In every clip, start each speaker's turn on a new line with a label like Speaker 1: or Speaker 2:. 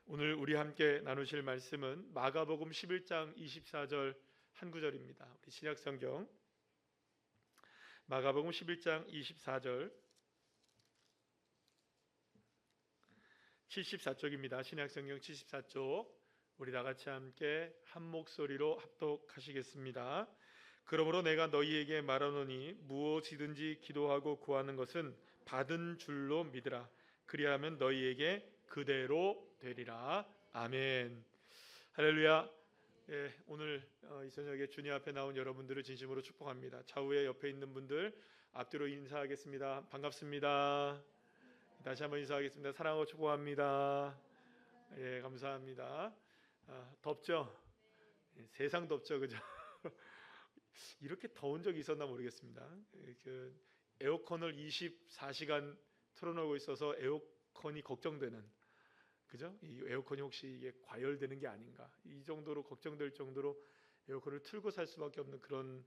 Speaker 1: 오늘 우리 함께 나누실 말씀은 마가복음 11장 24절 한 구절입니다. 우리 신약성경 마가복음 11장 24절 74쪽입니다. 신약성경 74쪽 우리 다같이 함께 한 목소리로 합독하시겠습니다. 그러므로 내가 너희에게 말하노니 무엇이든지 기도하고 구하는 것은 받은 줄로 믿으라. 그리하면 너희에게 그대로 되리라. 아멘. 할렐루야. 오늘 이 저녁에 주님 앞에 나온 여러분들을 진심으로 축복합니다. 좌우에 옆에 있는 분들 앞뒤로 인사하겠습니다. 반갑습니다. 다시 한번 인사하겠습니다. 사랑하고 축복합니다. 감사합니다. 덥죠? 세상 덥죠, 그죠? 이렇게 더운 적이 있었나 모르겠습니다. 그 에어컨을 24시간 틀어놓고 있어서 에어컨이 걱정되는, 그죠? 이 에어컨이 혹시 이게 과열되는 게 아닌가, 이 정도로 걱정될 정도로 에어컨을 틀고 살 수밖에 없는 그런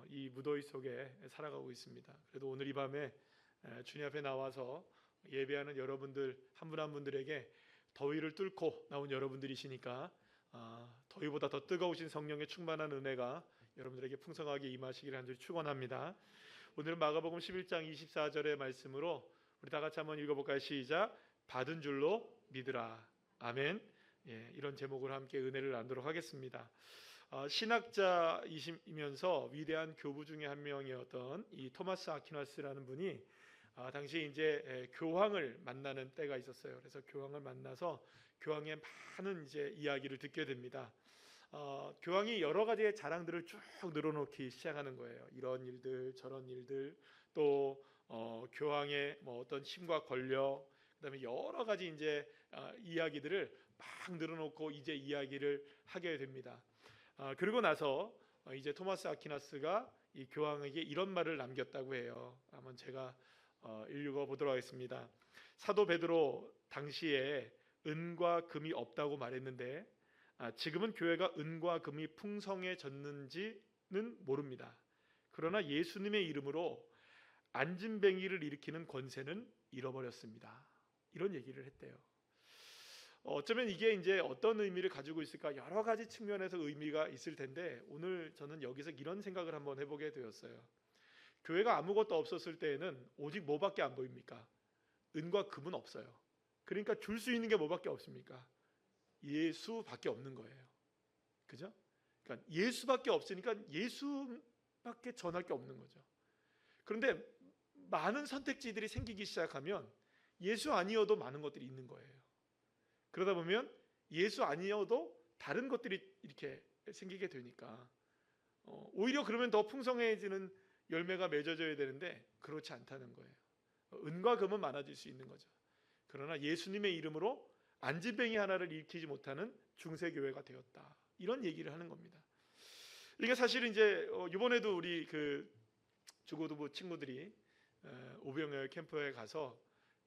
Speaker 1: 이 무더위 속에 살아가고 있습니다. 그래도 오늘 이 밤에 주님 앞에 나와서 예배하는 여러분들 한 분 한 분들에게 더위를 뚫고 나온 여러분들이시니까 더위보다 더 뜨거우신 성령의 충만한 은혜가 여러분들에게 풍성하게 임하시기를 간절히 축원합니다. 오늘은 마가복음 11장 24절의 말씀으로 우리 다 같이 한번 읽어볼까요? 시작. 받은 줄로 믿으라. 아멘. 이런 제목으로 함께 은혜를 나누도록 하겠습니다. 신학자이면서 위대한 교부 중에 한 명이었던 이 토마스 아퀴나스라는 분이 당시 이제 교황을 만나는 때가 있었어요. 그래서 교황을 만나서 교황의 많은 이제 이야기를 듣게 됩니다. 교황이 여러 가지의 자랑들을 쭉 늘어놓기 시작하는 거예요. 이런 일들, 저런 일들, 또 교황의 뭐 어떤 힘과 권력, 그다음에 여러 가지 이제 이야기들을 막 늘어놓고 이제 이야기를 하게 됩니다. 그리고 나서 이제 토마스 아퀴나스가 이 교황에게 이런 말을 남겼다고 해요. 한번 제가 읽어 보도록 하겠습니다. 사도 베드로 당시에 은과 금이 없다고 말했는데 지금은 교회가 은과 금이 풍성해졌는지는 모릅니다. 그러나 예수님의 이름으로 안진뱅이를 일으키는 권세는 잃어버렸습니다. 이런 얘기를 했대요. 어쩌면 이게 이제 어떤 의미를 가지고 있을까, 여러 가지 측면에서 의미가 있을 텐데 오늘 저는 여기서 이런 생각을 한번 해보게 되었어요. 교회가 아무것도 없었을 때에는 오직 뭐밖에 안 보입니까? 은과 금은 없어요. 그러니까 줄 수 있는 게 뭐밖에 없습니까? 예수밖에 없는 거예요. 그죠? 그러니까 예수밖에 없으니까 예수밖에 전할 게 없는 거죠. 그런데 많은 선택지들이 생기기 시작하면 예수 아니어도 많은 것들이 있는 거예요. 그러다 보면 예수 아니어도 다른 것들이 이렇게 생기게 되니까 오히려 그러면 더 풍성해지는 열매가 맺어져야 되는데 그렇지 않다는 거예요. 은과 금은 많아질 수 있는 거죠. 그러나 예수님의 이름으로 안진뱅이 하나를 일으키지 못하는 중세교회가 되었다. 이런 얘기를 하는 겁니다. 이게 사실은 이제 이번에도 우리 그 중고등부 친구들이 오병열 캠프에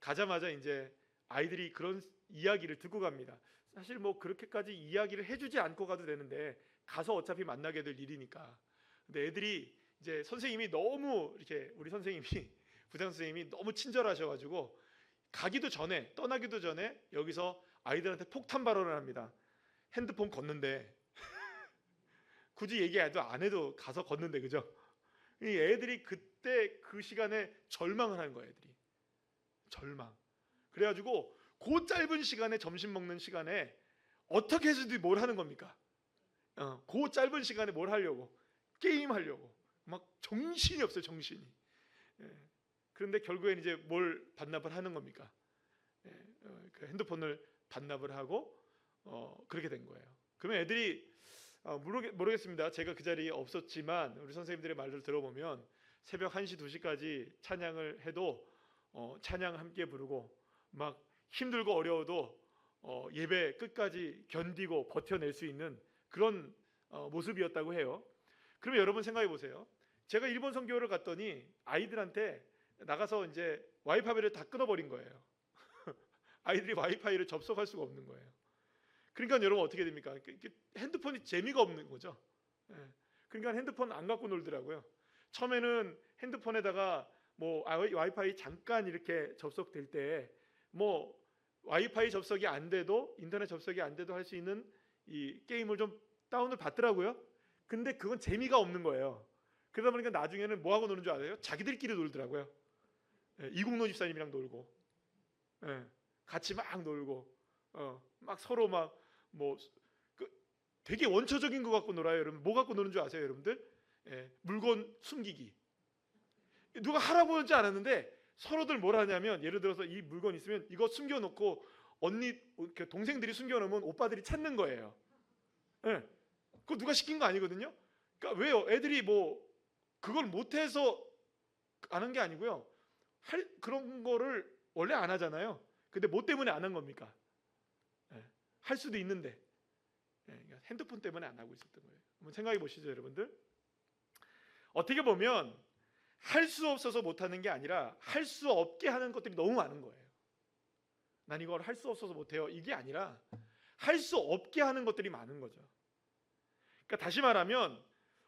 Speaker 1: 가자마자 이제 아이들이 그런 이야기를 듣고 갑니다. 사실 뭐 그렇게까지 이야기를 해주지 않고 가도 되는데 가서 어차피 만나게 될 일이니까. 근데 애들이 이제 선생님이 너무 이렇게, 우리 선생님이 부장 선생님이 너무 친절하셔가지고 떠나기도 전에 여기서 아이들한테 폭탄 발언을 합니다. 핸드폰 걷는데 굳이 얘기해도 안 해도 가서 걷는데, 그죠? 이 애들이 그때 그 시간에 절망을 하는 거예요. 애들이 절망. 그래가지고 그 짧은 시간에, 점심 먹는 시간에 어떻게 해서든 뭘 하는 겁니까? 그 짧은 시간에 뭘 하려고? 게임 하려고 막 정신이 없어요. 정신이. 그런데 결국엔 이제 뭘 반납을 하는 겁니까? 그 핸드폰을 반납을 하고 그렇게 된 거예요. 그러면 애들이 모르겠습니다. 제가 그 자리에 없었지만 우리 선생님들의 말을 들어보면 새벽 1시, 2시까지 찬양을 해도 찬양 함께 부르고 막 힘들고 어려워도 예배 끝까지 견디고 버텨낼 수 있는 그런 모습이었다고 해요. 그러면 여러분 생각해 보세요. 제가 일본 선교를 갔더니 아이들한테 나가서 이제 와이파이를 다 끊어버린 거예요. 아이들이 와이파이를 접속할 수가 없는 거예요. 그러니까 여러분 어떻게 됩니까? 핸드폰이 재미가 없는 거죠. 그러니까 핸드폰 안 갖고 놀더라고요. 처음에는 핸드폰에다가 뭐 와이파이 잠깐 이렇게 접속될 때 뭐 와이파이 접속이 안 돼도, 인터넷 접속이 안 돼도 할 수 있는 이 게임을 좀 다운을 받더라고요. 근데 그건 재미가 없는 거예요. 그러다 보니까 나중에는 뭐 하고 노는 줄 알아요? 자기들끼리 놀더라고요. 이국노 집사님이랑 놀고, 같이 막 놀고, 막 서로 막뭐 되게 원초적인 거 갖고 놀아요. 여러분, 뭐 갖고 노는 줄 아세요, 여러분들? 물건 숨기기. 누가 하라고 하지 않았는데 서로들 뭘 하냐면, 예를 들어서 이 물건 있으면 이거 숨겨놓고 언니, 동생들이 숨겨놓으면 오빠들이 찾는 거예요. 그거 누가 시킨 거 아니거든요. 그러니까 왜요? 애들이 뭐 그걸 못해서 안 한 게 아니고요. 그런 거를 원래 안 하잖아요. 근데 뭐 때문에 안 한 겁니까? 할 수도 있는데 그러니까 핸드폰 때문에 안 하고 있었던 거예요. 한번 생각해 보시죠, 여러분들. 어떻게 보면 할 수 없어서 못하는 게 아니라 할 수 없게 하는 것들이 너무 많은 거예요. 난 이걸 할 수 없어서 못해요, 이게 아니라 할 수 없게 하는 것들이 많은 거죠. 그러니까 다시 말하면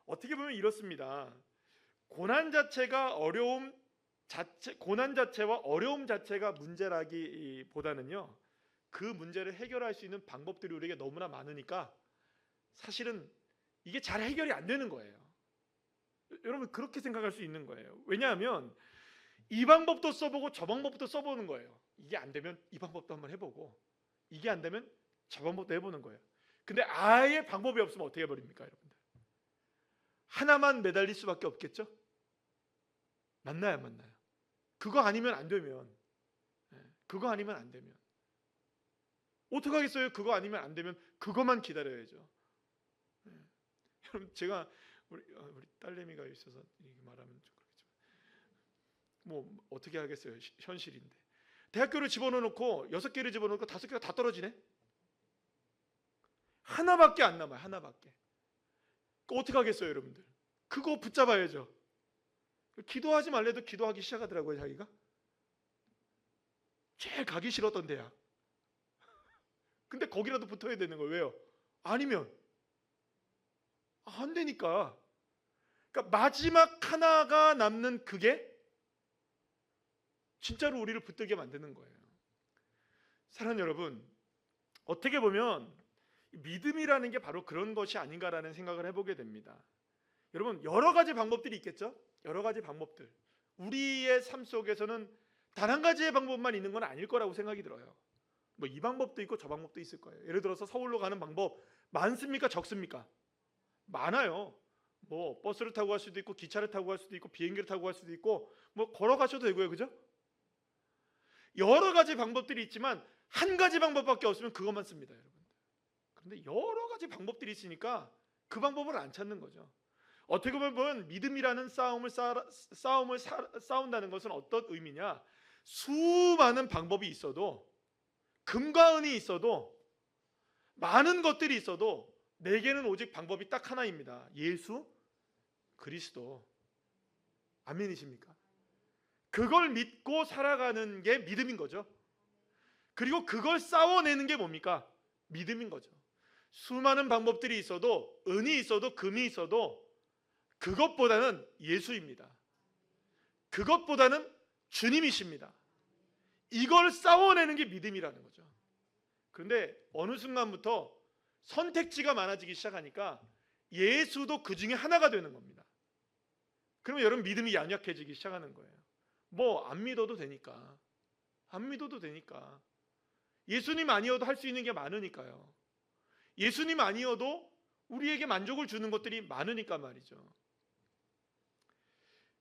Speaker 1: 어떻게 보면 이렇습니다. 고난 자체와 어려움 자체가 문제라기보다는요, 그 문제를 해결할 수 있는 방법들이 우리에게 너무나 많으니까 사실은 이게 잘 해결이 안 되는 거예요. 여러분, 그렇게 생각할 수 있는 거예요. 왜냐하면 이 방법도 써보고 저 방법도 써보는 거예요. 이게 안 되면 이 방법도 한번 해보고, 이게 안 되면 저 방법도 해보는 거예요. 근데 아예 방법이 없으면 어떻게 해버립니까, 여러분들? 하나만 매달릴 수밖에 없겠죠? 맞나요, 안 맞나요? 그거 아니면 안 되면, 어떻게 하겠어요? 그거 아니면 안 되면 그거만 기다려야죠. 여러분, 제가 우리 딸내미가 있어서 이렇게 말하면 좀 그렇겠지만, 뭐 어떻게 하겠어요? 현실인데. 대학교를 집어넣고 6개를 집어넣고 5개가 다 떨어지네. 하나밖에 안 남아요. 하나밖에. 어떻게 하겠어요, 여러분들? 그거 붙잡아야죠. 기도하지 말래도 기도하기 시작하더라고요, 자기가. 제일 가기 싫었던 대학. 근데 거기라도 붙어야 되는 거예요. 왜요? 아니면 안 되니까. 그러니까 마지막 하나가 남는 그게 진짜로 우리를 붙들게 만드는 거예요. 사랑하는 여러분, 어떻게 보면 믿음이라는 게 바로 그런 것이 아닌가라는 생각을 해보게 됩니다. 여러분, 여러 가지 방법들이 있겠죠? 여러 가지 방법들. 우리의 삶 속에서는 단 한 가지의 방법만 있는 건 아닐 거라고 생각이 들어요. 뭐 이 방법도 있고 저 방법도 있을 거예요. 예를 들어서 서울로 가는 방법 많습니까? 적습니까? 많아요. 뭐 버스를 타고 갈 수도 있고, 기차를 타고 갈 수도 있고, 비행기를 타고 갈 수도 있고, 뭐 걸어가셔도 되고요, 그죠? 여러 가지 방법들이 있지만 한 가지 방법밖에 없으면 그것만 씁니다, 여러분. 그런데 여러 가지 방법들이 있으니까 그 방법을 안 찾는 거죠. 어떻게 보면 믿음이라는 싸움을 싸운다는 것은 어떤 의미냐? 수많은 방법이 있어도, 금과 은이 있어도, 많은 것들이 있어도 내게는 오직 방법이 딱 하나입니다. 예수 그리스도. 아멘이십니까? 그걸 믿고 살아가는 게 믿음인 거죠. 그리고 그걸 싸워내는 게 뭡니까? 믿음인 거죠. 수많은 방법들이 있어도, 은이 있어도, 금이 있어도 그것보다는 예수입니다. 그것보다는 주님이십니다. 이걸 싸워내는 게 믿음이라는 거죠. 그런데 어느 순간부터 선택지가 많아지기 시작하니까 예수도 그 중에 하나가 되는 겁니다. 그러면 여러분, 믿음이 연약해지기 시작하는 거예요. 뭐 안 믿어도 되니까. 예수님 아니어도 할 수 있는 게 많으니까요. 예수님 아니어도 우리에게 만족을 주는 것들이 많으니까 말이죠.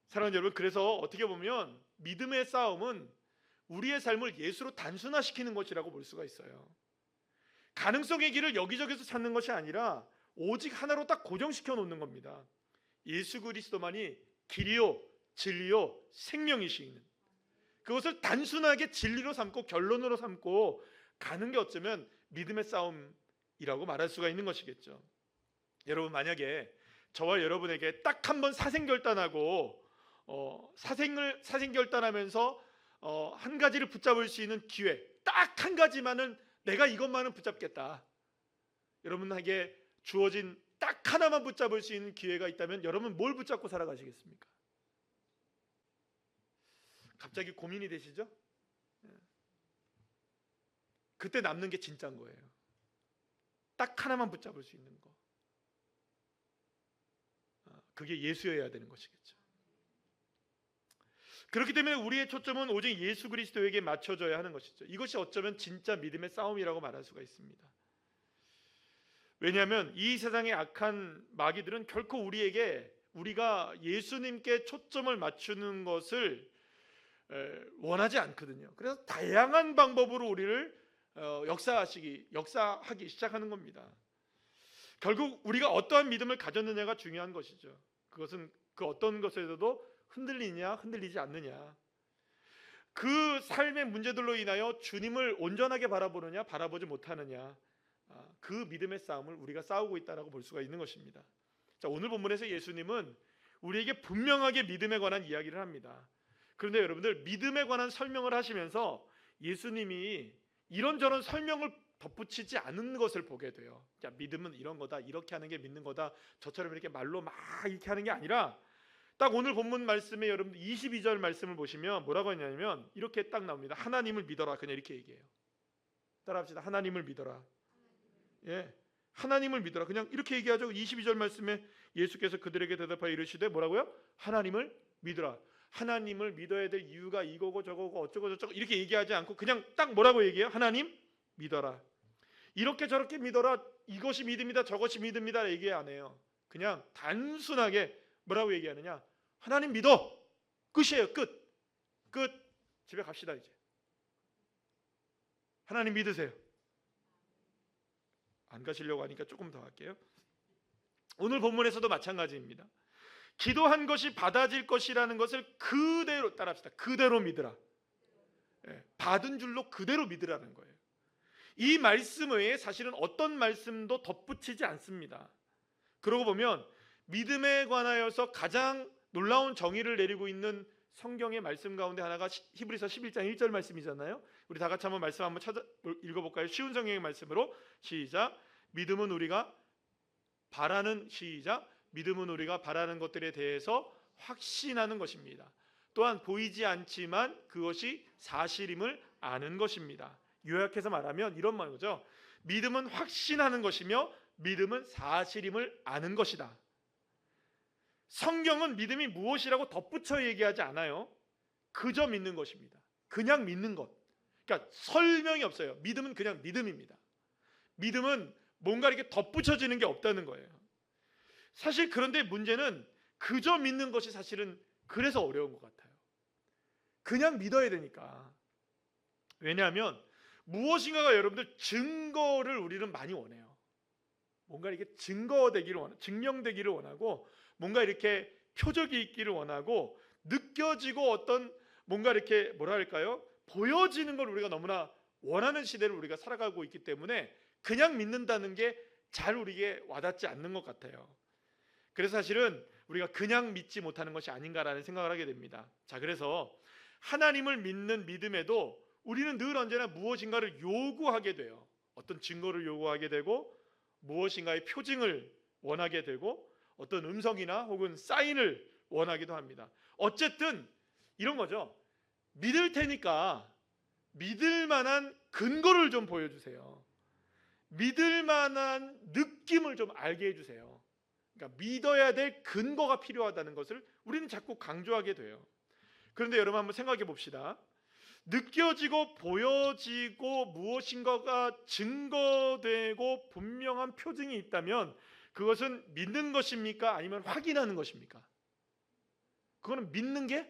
Speaker 1: 사랑하는 여러분, 그래서 어떻게 보면 믿음의 싸움은 우리의 삶을 예수로 단순화시키는 것이라고 볼 수가 있어요. 가능성의 길을 여기저기서 찾는 것이 아니라 오직 하나로 딱 고정시켜 놓는 겁니다. 예수 그리스도만이 길이요, 진리요, 생명이시는, 그것을 단순하게 진리로 삼고 결론으로 삼고 가는 게 어쩌면 믿음의 싸움이라고 말할 수가 있는 것이겠죠. 여러분, 만약에 저와 여러분에게 딱 한 번 사생결단하고 사생결단하면서 한 가지를 붙잡을 수 있는 기회, 딱 한 가지만은, 내가 이것만은 붙잡겠다, 여러분에게 주어진 딱 하나만 붙잡을 수 있는 기회가 있다면 여러분 뭘 붙잡고 살아가시겠습니까? 갑자기 고민이 되시죠? 그때 남는 게 진짜인 거예요. 딱 하나만 붙잡을 수 있는 거. 그게 예수여야 되는 것이겠죠. 그렇기 때문에 우리의 초점은 오직 예수 그리스도에게 맞춰져야 하는 것이죠. 이것이 어쩌면 진짜 믿음의 싸움이라고 말할 수가 있습니다. 왜냐하면 이 세상의 악한 마귀들은 결코 우리가 예수님께 초점을 맞추는 것을 원하지 않거든요. 그래서 다양한 방법으로 우리를 역사하기 시작하는 겁니다. 결국 우리가 어떠한 믿음을 가졌느냐가 중요한 것이죠. 그것은 그 어떤 것에서도 흔들리냐 흔들리지 않느냐, 그 삶의 문제들로 인하여 주님을 온전하게 바라보느냐 바라보지 못하느냐, 그 믿음의 싸움을 우리가 싸우고 있다라고 볼 수가 있는 것입니다. 자, 오늘 본문에서 예수님은 우리에게 분명하게 믿음에 관한 이야기를 합니다. 그런데 여러분들, 믿음에 관한 설명을 하시면서 예수님이 이런저런 설명을 덧붙이지 않은 것을 보게 돼요. 자, 믿음은 이런 거다, 이렇게 하는 게 믿는 거다, 저처럼 이렇게 말로 막 이렇게 하는 게 아니라, 딱 오늘 본문 말씀에 여러분들 22절 말씀을 보시면 뭐라고 했냐면 이렇게 딱 나옵니다. 하나님을 믿어라. 그냥 이렇게 얘기해요. 따라합시다. 하나님을 믿어라. 예, 하나님을 믿어라. 그냥 이렇게 얘기하죠. 22절 말씀에 예수께서 그들에게 대답하여 이르시되 뭐라고요? 하나님을 믿어라. 하나님을 믿어야 될 이유가 이거고 저거고 어쩌고 저쩌고 이렇게 얘기하지 않고 그냥 딱 뭐라고 얘기해요? 하나님 믿어라. 이렇게 저렇게 믿어라. 이것이 믿음이다, 저것이 믿음이다 얘기 안 해요. 그냥 단순하게 뭐라고 얘기하느냐? 하나님 믿어. 끝이에요. 끝. 집에 갑시다 이제. 하나님 믿으세요. 안 가시려고 하니까 조금 더 할게요. 오늘 본문에서도 마찬가지입니다. 기도한 것이 받아질 것이라는 것을 그대로 따라합시다. 그대로 믿으라. 받은 줄로 그대로 믿으라는 거예요. 이 말씀 외에 사실은 어떤 말씀도 덧붙이지 않습니다. 그러고 보면 믿음에 관하여서 가장 놀라운 정의를 내리고 있는 성경의 말씀 가운데 하나가 히브리서 11장 1절 말씀이잖아요. 우리 다 같이 한번 말씀 한번 읽어볼까요? 쉬운 성경의 말씀으로 시작. 믿음은 우리가 바라는 것들에 대해서 확신하는 것입니다. 또한 보이지 않지만 그것이 사실임을 아는 것입니다. 요약해서 말하면 이런 말이죠. 믿음은 확신하는 것이며 믿음은 사실임을 아는 것이다. 성경은 믿음이 무엇이라고 덧붙여 얘기하지 않아요. 그저 믿는 것입니다. 그냥 믿는 것. 그러니까 설명이 없어요. 믿음은 그냥 믿음입니다. 믿음은 뭔가 이렇게 덧붙여지는 게 없다는 거예요. 사실 그런데 문제는 그저 믿는 것이 사실은 그래서 어려운 것 같아요. 그냥 믿어야 되니까. 왜냐하면 무엇인가가 여러분들 증거를 우리는 많이 원해요. 뭔가 이렇게 증명되기를 원하고 뭔가 이렇게 표적이 있기를 원하고 느껴지고 어떤 뭔가 이렇게 보여지는 걸 우리가 너무나 원하는 시대를 우리가 살아가고 있기 때문에 그냥 믿는다는 게 잘 우리에게 와닿지 않는 것 같아요. 그래서 사실은 우리가 그냥 믿지 못하는 것이 아닌가라는 생각을 하게 됩니다. 자, 그래서 하나님을 믿는 믿음에도 우리는 늘 언제나 무엇인가를 요구하게 돼요. 어떤 증거를 요구하게 되고 무엇인가의 표징을 원하게 되고 어떤 음성이나 혹은 사인을 원하기도 합니다. 어쨌든 이런 거죠. 믿을 테니까 믿을 만한 근거를 좀 보여주세요. 믿을 만한 느낌을 좀 알게 해주세요. 그러니까 믿어야 될 근거가 필요하다는 것을 우리는 자꾸 강조하게 돼요. 그런데 여러분 한번 생각해 봅시다. 느껴지고 보여지고 무엇인가가 증거되고 분명한 표징이 있다면 그것은 믿는 것입니까? 아니면 확인하는 것입니까? 그거는 믿는 게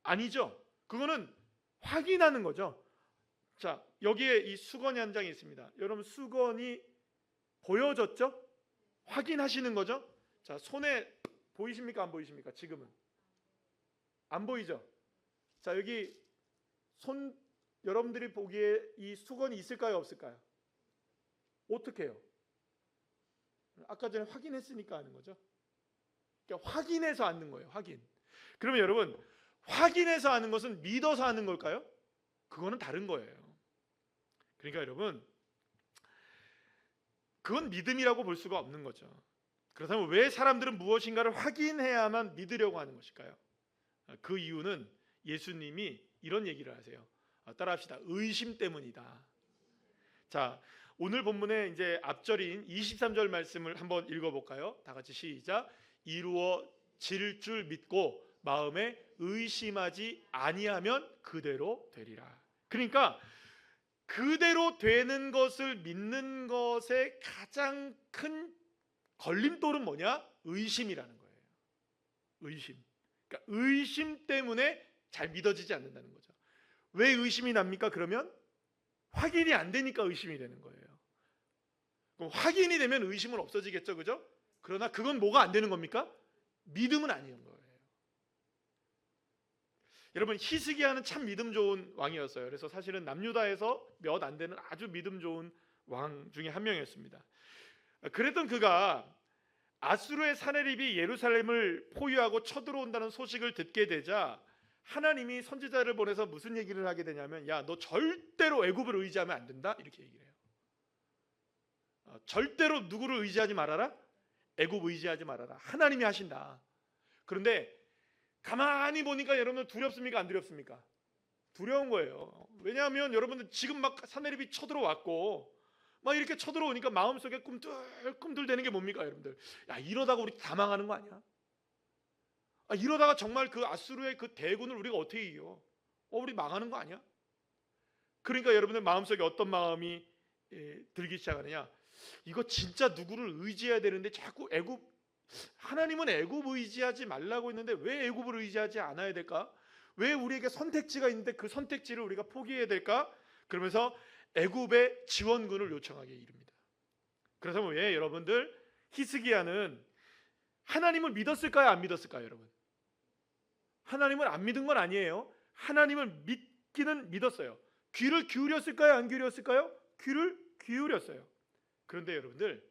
Speaker 1: 아니죠. 그거는 확인하는 거죠. 자, 여기에 이 수건이 한 장이 있습니다. 여러분, 수건이 보여졌죠? 확인하시는 거죠? 자, 손에 보이십니까? 안 보이십니까? 지금은 안 보이죠? 자, 여기 손 여러분들이 보기에 이 수건이 있을까요? 없을까요? 어떻게 해요? 아까 전에 확인했으니까 하는 거죠. 그러니까 확인해서 하는 거예요. 확인. 그러면 여러분, 확인해서 하는 것은 믿어서 하는 걸까요? 그거는 다른 거예요. 그러니까 여러분, 그건 믿음이라고 볼 수가 없는 거죠. 그렇다면 왜 사람들은 무엇인가를 확인해야만 믿으려고 하는 것일까요? 그 이유는 예수님이 이런 얘기를 하세요. 따라합시다. 의심 때문이다. 자, 오늘 본문의 이제 앞절인 23절 말씀을 한번 읽어볼까요? 다 같이 시작. 이루어질 줄 믿고 마음에 의심하지 아니하면 그대로 되리라. 그러니까 그대로 되는 것을 믿는 것의 가장 큰 걸림돌은 뭐냐? 의심이라는 거예요. 의심. 그러니까 의심 때문에 잘 믿어지지 않는다는 거죠. 왜 의심이 납니까? 그러면 확인이 안 되니까 의심이 되는 거예요. 그럼 확인이 되면 의심은 없어지겠죠, 그죠? 그러나 그건 뭐가 안 되는 겁니까? 믿음은 아니는 거예요. 여러분, 히스기야는 참 믿음 좋은 왕이었어요. 그래서 사실은 남유다에서 몇 안 되는 아주 믿음 좋은 왕 중에 한 명이었습니다. 그랬던 그가 아수르의 사내립이 예루살렘을 포위하고 쳐들어온다는 소식을 듣게 되자 하나님이 선지자를 보내서 무슨 얘기를 하게 되냐면, 야, 너 절대로 애굽을 의지하면 안 된다, 이렇게 얘기를 해요. 절대로 누구를 의지하지 말아라? 애굽 의지하지 말아라. 하나님이 하신다. 그런데 가만히 보니까 여러분들 두렵습니까? 안 두렵습니까? 두려운 거예요. 왜냐하면 여러분들 지금 막 사내립이 쳐들어왔고 막 이렇게 쳐들어오니까 마음속에 꿈틀꿈틀 되는 게 뭡니까, 여러분들? 야, 이러다가 우리 다 망하는 거 아니야? 이러다가 정말 그 아수르의 그 대군을 우리가 어떻게 이겨? 우리 망하는 거 아니야? 그러니까 여러분들 마음속에 어떤 마음이 들기 시작하느냐? 이거 진짜 누구를 의지해야 되는데 자꾸 하나님은 애굽 의지하지 말라고 했는데 왜 애굽을 의지하지 않아야 될까? 왜 우리에게 선택지가 있는데 그 선택지를 우리가 포기해야 될까? 그러면서 애굽의 지원군을 요청하게 이릅니다. 그래서 왜 여러분들 히스기야는 하나님을 믿었을까요? 안 믿었을까요, 여러분? 하나님을 안 믿은 건 아니에요. 하나님을 믿기는 믿었어요. 귀를 기울였을까요? 안 기울였을까요? 귀를 기울였어요. 그런데 여러분들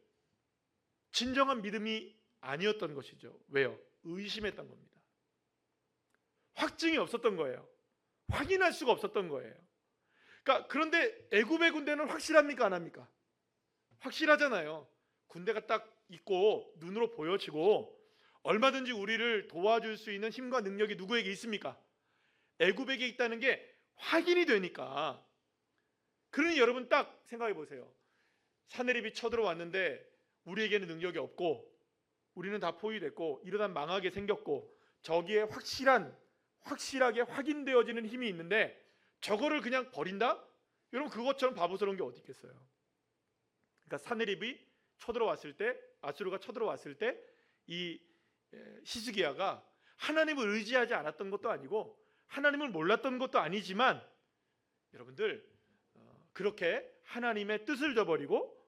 Speaker 1: 진정한 믿음이 아니었던 것이죠. 왜요? 의심했던 겁니다. 확증이 없었던 거예요. 확인할 수가 없었던 거예요. 그러니까 그런데 애굽의 군대는 확실합니까? 안 합니까? 확실하잖아요. 군대가 딱 있고 눈으로 보여지고 얼마든지 우리를 도와줄 수 있는 힘과 능력이 누구에게 있습니까? 애굽에게 있다는 게 확인이 되니까. 그러니 여러분 딱 생각해 보세요. 사내립이 쳐들어왔는데 우리에게는 능력이 없고 우리는 다 포위됐고 이러다 망하게 생겼고 저기에 확실하게 확인되어지는 힘이 있는데 저거를 그냥 버린다? 여러분 그것처럼 바보스러운 게 어디 있겠어요? 그러니까 사내립이 쳐들어왔을 때, 아수르가 쳐들어왔을 때 이 히스기야가 하나님을 의지하지 않았던 것도 아니고 하나님을 몰랐던 것도 아니지만 여러분들 그렇게 하나님의 뜻을 저버리고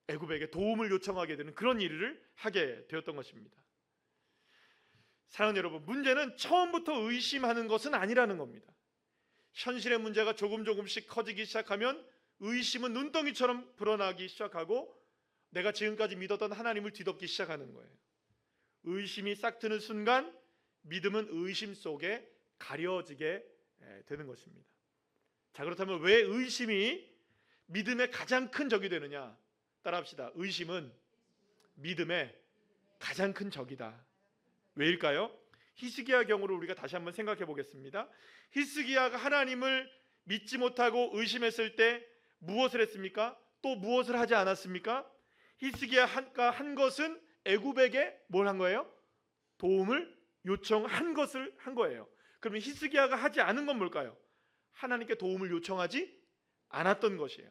Speaker 1: 애굽에게 도움을 요청하게 되는 그런 일을 하게 되었던 것입니다. 사랑하는 여러분, 문제는 처음부터 의심하는 것은 아니라는 겁니다. 현실의 문제가 조금씩 커지기 시작하면 의심은 눈덩이처럼 불어나기 시작하고 내가 지금까지 믿었던 하나님을 뒤덮기 시작하는 거예요. 의심이 싹 트는 순간 믿음은 의심 속에 가려지게 되는 것입니다. 자, 그렇다면 왜 의심이 믿음의 가장 큰 적이 되느냐? 따라합시다. 의심은 믿음의 가장 큰 적이다. 왜일까요? 히스기야 경우를 우리가 다시 한번 생각해 보겠습니다. 히스기야가 하나님을 믿지 못하고 의심했을 때 무엇을 했습니까? 또 무엇을 하지 않았습니까? 히스기야가 한 것은 애굽에게 뭘 한 거예요? 도움을 요청한 것을 한 거예요. 그러면 히스기야가 하지 않은 건 뭘까요? 하나님께 도움을 요청하지 않았던 것이에요.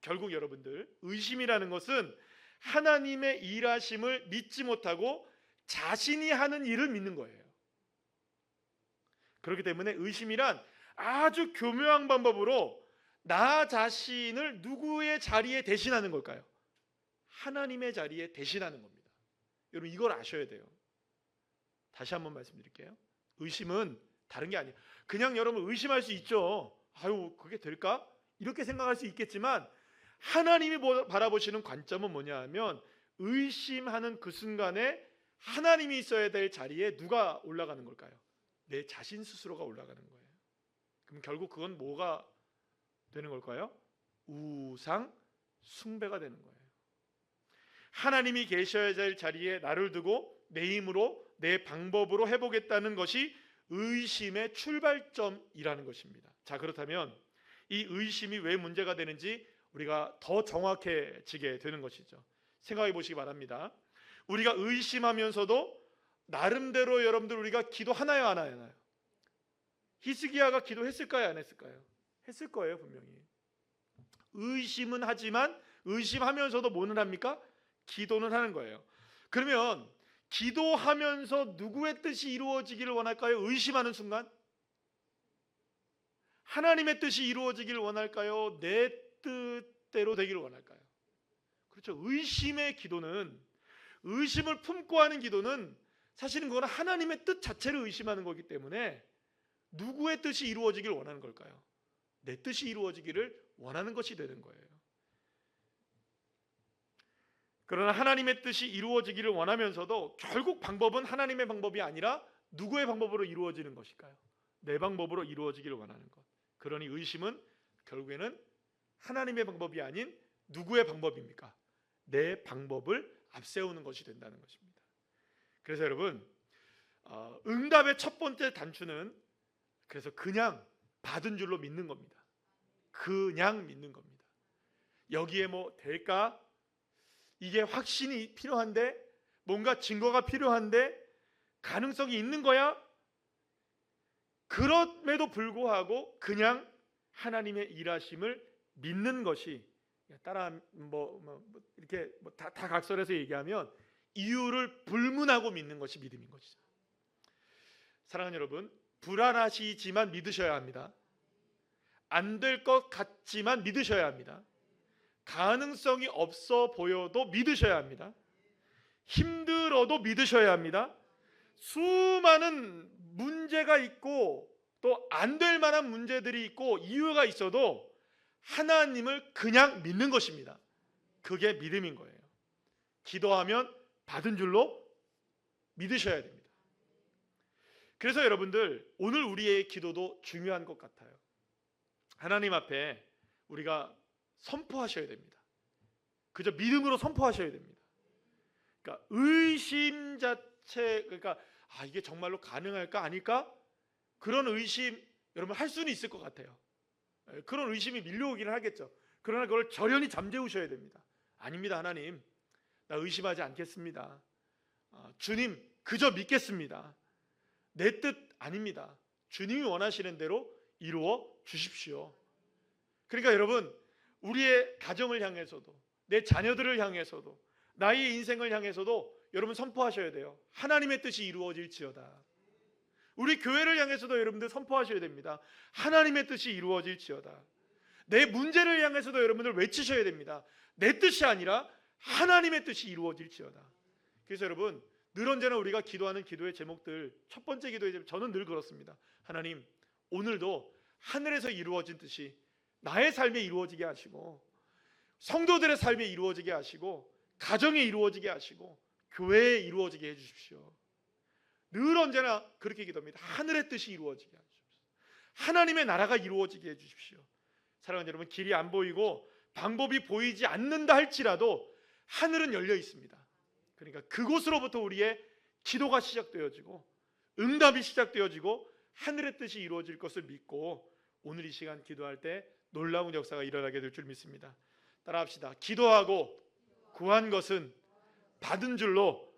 Speaker 1: 결국 여러분들 의심이라는 것은 하나님의 일하심을 믿지 못하고 자신이 하는 일을 믿는 거예요. 그렇기 때문에 의심이란 아주 교묘한 방법으로 나 자신을 누구의 자리에 대신하는 걸까요? 하나님의 자리에 대신하는 겁니다. 여러분 이걸 아셔야 돼요. 다시 한번 말씀드릴게요. 의심은 다른 게 아니에요. 그냥 여러분 의심할 수 있죠. 아유 그게 될까? 이렇게 생각할 수 있겠지만 하나님이 바라보시는 관점은 뭐냐 하면 의심하는 그 순간에 하나님이 있어야 될 자리에 누가 올라가는 걸까요? 내 자신 스스로가 올라가는 거예요. 그럼 결국 그건 뭐가 되는 걸까요? 우상 숭배가 되는 거예요. 하나님이 계셔야 될 자리에 나를 두고 내 힘으로 내 방법으로 해보겠다는 것이 의심의 출발점이라는 것입니다. 자, 그렇다면 이 의심이 왜 문제가 되는지 우리가 더 정확해지게 되는 것이죠. 생각해 보시기 바랍니다. 우리가 의심하면서도 나름대로 여러분들 우리가 기도하나요, 안 하나요? 히스기야가 기도했을까요, 안 했을까요? 했을 거예요, 분명히. 의심은 하지만 의심하면서도 뭐는 합니까? 기도는 하는 거예요. 그러면 기도하면서 누구의 뜻이 이루어지기를 원할까요? 의심하는 순간? 하나님의 뜻이 이루어지기를 원할까요? 내 뜻대로 되기를 원할까요? 그렇죠. 의심의 기도는, 의심을 품고 하는 기도는 사실은 그건 하나님의 뜻 자체를 의심하는 거기 때문에 누구의 뜻이 이루어지기를 원하는 걸까요? 내 뜻이 이루어지기를 원하는 것이 되는 거예요. 그러나 하나님의 뜻이 이루어지기를 원하면서도 결국 방법은 하나님의 방법이 아니라 누구의 방법으로 이루어지는 것일까요? 내 방법으로 이루어지기를 원하는 것. 그러니 의심은 결국에는 하나님의 방법이 아닌 누구의 방법입니까? 내 방법을 앞세우는 것이 된다는 것입니다. 그래서 여러분, 응답의 첫 번째 단추는 그래서 그냥 받은 줄로 믿는 겁니다. 그냥 믿는 겁니다. 여기에 뭐 될까? 이게 확신이 필요한데, 뭔가 증거가 필요한데, 가능성이 있는 거야? 그럼에도 불구하고 그냥 하나님의 일하심을 믿는 것이, 따라 이렇게 다 각설해서 얘기하면 이유를 불문하고 믿는 것이 믿음인 것이죠. 사랑하는 여러분, 불안하시지만 믿으셔야 합니다. 안 될 것 같지만 믿으셔야 합니다. 가능성이 없어 보여도 믿으셔야 합니다. 힘들어도 믿으셔야 합니다. 수많은 문제가 있고 또 안 될 만한 문제들이 있고 이유가 있어도 하나님을 그냥 믿는 것입니다. 그게 믿음인 거예요. 기도하면 받은 줄로 믿으셔야 됩니다. 그래서 여러분들, 오늘 우리의 기도도 중요한 것 같아요. 하나님 앞에 우리가 선포하셔야 됩니다. 그저 믿음으로 선포하셔야 됩니다. 그러니까 의심 자체, 그러니까 이게 정말로 가능할까 아닐까? 그런 의심 여러분 할 수는 있을 것 같아요. 그런 의심이 밀려오기는 하겠죠. 그러나 그걸 절연히 잠재우셔야 됩니다. 아닙니다. 하나님, 나 의심하지 않겠습니다. 주님, 그저 믿겠습니다. 내 뜻 아닙니다. 주님이 원하시는 대로 이루어 주십시오. 그러니까 여러분, 우리의 가정을 향해서도, 내 자녀들을 향해서도, 나의 인생을 향해서도 여러분 선포하셔야 돼요. 하나님의 뜻이 이루어질지어다. 우리 교회를 향해서도 여러분들 선포하셔야 됩니다. 하나님의 뜻이 이루어질지어다. 내 문제를 향해서도 여러분들 외치셔야 됩니다. 내 뜻이 아니라 하나님의 뜻이 이루어질지어다. 그래서 여러분, 늘 언제나 우리가 기도하는 기도의 제목들, 첫 번째 기도의 제목, 저는 늘 그렇습니다. 하나님, 오늘도 하늘에서 이루어진 뜻이 나의 삶에 이루어지게 하시고, 성도들의 삶에 이루어지게 하시고, 가정에 이루어지게 하시고, 교회에 이루어지게 해주십시오. 늘 언제나 그렇게 기도합니다. 하늘의 뜻이 이루어지게 하십시오. 하나님의 나라가 이루어지게 해주십시오. 사랑하는 여러분, 길이 안 보이고 방법이 보이지 않는다 할지라도 하늘은 열려 있습니다. 그러니까 그곳으로부터 우리의 기도가 시작되어지고 응답이 시작되어지고 하늘의 뜻이 이루어질 것을 믿고 오늘 이 시간 기도할 때 놀라운 역사가 일어나게 될 줄 믿습니다. 따라합시다. 기도하고 구한 것은 받은 줄로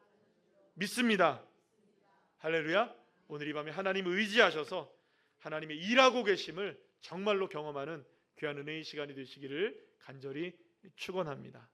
Speaker 1: 믿습니다. 할렐루야. 오늘 이 밤에 하나님 의지하셔서 하나님의 일하고 계심을 정말로 경험하는 귀한 은혜의 시간이 되시기를 간절히 축원합니다.